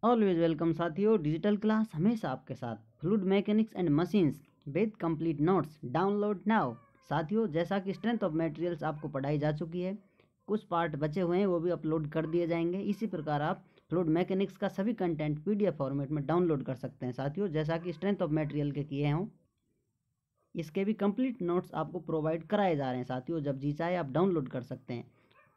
Always welcome साथियों, digital class हमेशा आपके साथ। Fluid mechanics and machines with complete notes download now. साथियों, जैसा कि स्ट्रेंथ ऑफ मटेरियल्स आपको पढ़ाई जा चुकी है, कुछ पार्ट बचे हुए हैं वो भी अपलोड कर दिए जाएंगे। इसी प्रकार आप फ्लूइड मैकेनिक्स का सभी कंटेंट पीडीएफ फॉर्मेट में डाउनलोड कर सकते हैं। साथियों, जैसा कि स्ट्रेंथ ऑफ मटेरियल के किए हों, इसके भी कंप्लीट नोट्स आपको प्रोवाइड कराए जा रहे हैं। साथियों, जब जी चाहे आप डाउनलोड कर सकते हैं।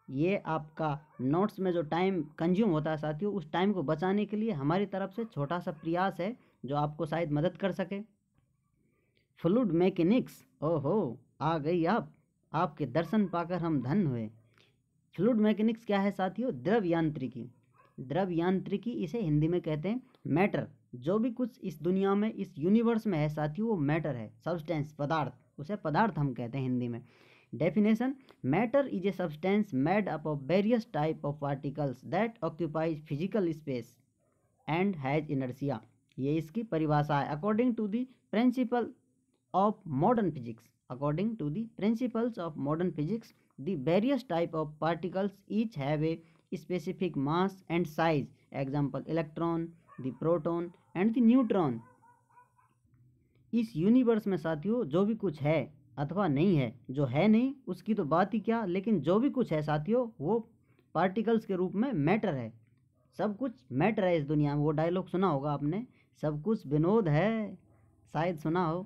ये आपका नोट्स में जो टाइम कंज्यूम होता है साथियों, उस टाइम को बचाने के लिए हमारी तरफ से छोटा सा प्रयास है जो आपको शायद मदद कर सके। फ्लूइड मैकेनिक्स, ओहो आ गई आपके दर्शन पाकर हम धन्य हुए। फ्लूइड मैकेनिक्स क्या है साथियों? द्रव यांत्रिकी। द्रव यांत्रिकी इसे हिंदी में कहते हैं मैटर। जो भी कुछ इस दुनिया में, इस यूनिवर्स में है साथियों, वो मैटर है, सब्सटेंस, पदार्थ। उसे पदार्थ हम कहते हैं हिंदी में। Definition: matter is a substance made up of various type of particles that occupies physical space and has inertia. ये इसकी परिभाषा है। According to the principle of modern physics, according to the principles of modern physics, the various type of particles each have a specific mass and size. Example: electron, the proton and the neutron. इस universe में साथियों जो भी कुछ है अथवा नहीं है, जो है नहीं उसकी तो बात ही क्या, लेकिन जो भी कुछ है साथियों वो पार्टिकल्स के रूप में मैटर है। सब कुछ मैटर है इस दुनिया में। वो डायलॉग सुना होगा आपने, सब कुछ विनोद है, शायद सुना हो।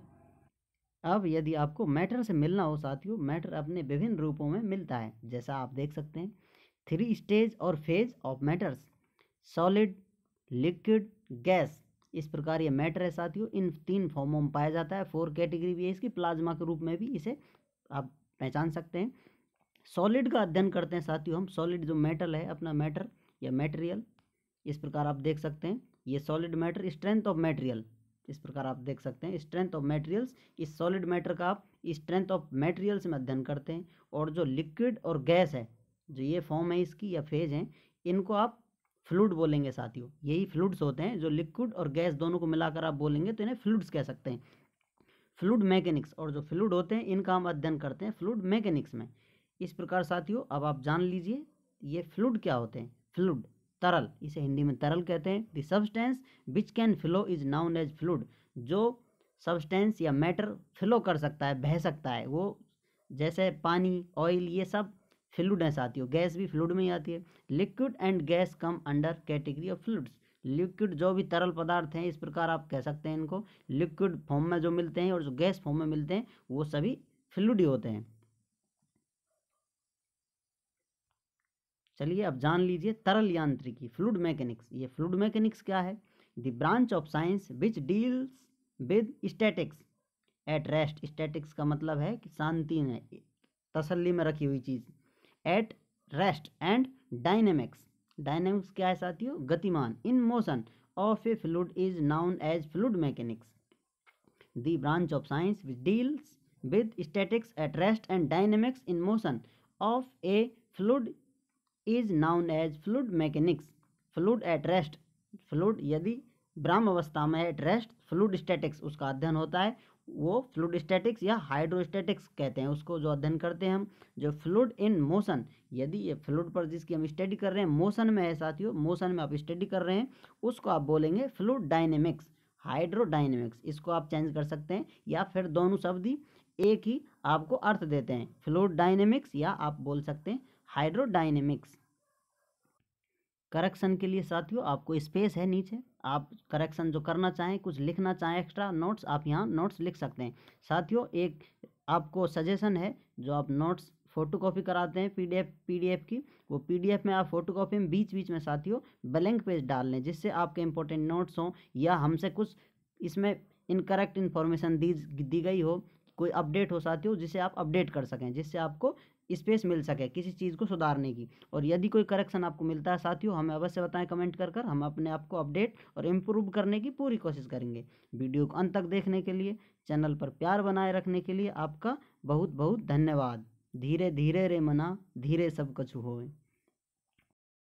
अब यदि आपको मैटर से मिलना हो साथियों, मैटर अपने विभिन्न रूपों में मिलता है। जैसा आप देख सकते हैं 3 स्टेज और phase of matters: solid, liquid, gas. इस प्रकार ये मैटर है साथियों, इन 3 फॉर्मों में पाया जाता है। 4 कैटेगरी भी है इसकी, प्लाज्मा के रूप में भी इसे आप पहचान सकते हैं। सॉलिड का अध्ययन करते हैं साथियों हम। सॉलिड जो मेटल है, अपना मैटर या मटेरियल, इस प्रकार आप देख सकते हैं ये solid matter. Strength of material, इस प्रकार आप देख सकते हैं स्ट्रेंथ ऑफ मटेरियल्स। इस सॉलिड मैटर का आप स्ट्रेंथ ऑफ मटेरियल्स में अध्ययन करते हैं। और जो लिक्विड और गैस है, जो ये फॉर्म है इसकी या फेज है, इनको आप फ्लूइड बोलेंगे साथियों। यही फ्लूइड्स होते हैं, जो लिक्विड और गैस दोनों को मिलाकर आप बोलेंगे तो इन्हें फ्लूइड्स कह सकते हैं। फ्लूइड मैकेनिक्स, और जो फ्लूइड होते हैं इनका हम अध्ययन करते हैं फ्लूइड मैकेनिक्स में। इस प्रकार साथियों अब आप जान लीजिए ये फ्लूइड क्या होते हैं। फ्लूइड तरल, इसे हिंदी में तरल कहते हैं। The substance which can flow is known as fluid. जो सब्सटेंस या मैटर फ्लो कर सकता है, बह सकता है, वो जैसे पानी, ऑयल, ये सब फ्लूइड है साथियों। गैस भी फ्लूइड में ही आती है। Liquid and gas come under category of fluids. Liquid जो भी तरल पदार्थ हैं, इस प्रकार आप कह सकते हैं इनको, लिक्विड फॉर्म में जो मिलते हैं और जो गैस फॉर्म में मिलते हैं वो सभी फ्लूइड ही होते हैं। चलिए अब जान लीजिए तरल यांत्रिकी, फ्लूइड मैकेनिक्स। ये फ्लूइड मैकेनिक्स क्या है? The branch of science which deals with statics at rest. Statics का मतलब है कि शांति में, तसल्ली में रखी हुई चीज़। At rest and dynamics. Dynamics क्या है साथियों? गतिमान। In motion of a fluid is known as fluid mechanics. The branch of science which deals with statics at rest and dynamics in motion of a fluid is known as fluid mechanics. Fluid at rest, fluid यदि ब्राह्म अवस्था में eight rest, fluid statics उसका अध्ययन होता है। वो fluid statics या हाइड्रोस्टैटिक्स कहते हैं उसको, जो अध्ययन करते हैं हम। जो फ्लूइड इन मोशन, यदि ये फ्लूइड पर जिसकी हम स्टडी कर रहे हैं मोशन में है साथियों, मोशन में आप स्टडी कर रहे हैं, उसको आप बोलेंगे फ्लूइड डायनेमिक्स, हाइड्रोडायनेमिक्स। इसको आप चेंज कर सकते हैं, या फिर दोनों शब्द ही एक ही आपको अर्थ देते हैं, फ्लूइड डायनेमिक्स या आप बोल सकते हैं हाइड्रोडायनेमिक्स। करेक्शन के लिए साथियों आपको स्पेस है नीचे, आप करेक्शन जो करना चाहें, कुछ लिखना चाहें एक्स्ट्रा नोट्स, आप यहाँ नोट्स लिख सकते हैं। साथियों एक आपको सजेशन है, जो आप नोट्स फोटोकॉपी कराते हैं पीडीएफ की, वो पीडीएफ में आप फोटोकॉपी में बीच बीच में साथियों ब्लैंक पेज डाल लें, जिससे आपके इंपॉर्टेंट नोट्स हों, या हमसे कुछ इसमें इनकरेक्ट इन्फॉर्मेशन दी गई हो, कोई अपडेट हो साथियों, जिसे आप अपडेट कर सकें, जिससे आपको स्पेस मिल सके किसी चीज़ को सुधारने की। और यदि कोई करेक्शन आपको मिलता है साथियों, हमें अवश्य बताएं कमेंट कर हम अपने आप को अपडेट और इम्प्रूव करने की पूरी कोशिश करेंगे। वीडियो को अंत तक देखने के लिए, चैनल पर प्यार बनाए रखने के लिए आपका बहुत बहुत धन्यवाद। धीरे धीरे रे मना, धीरे सब कछु होए।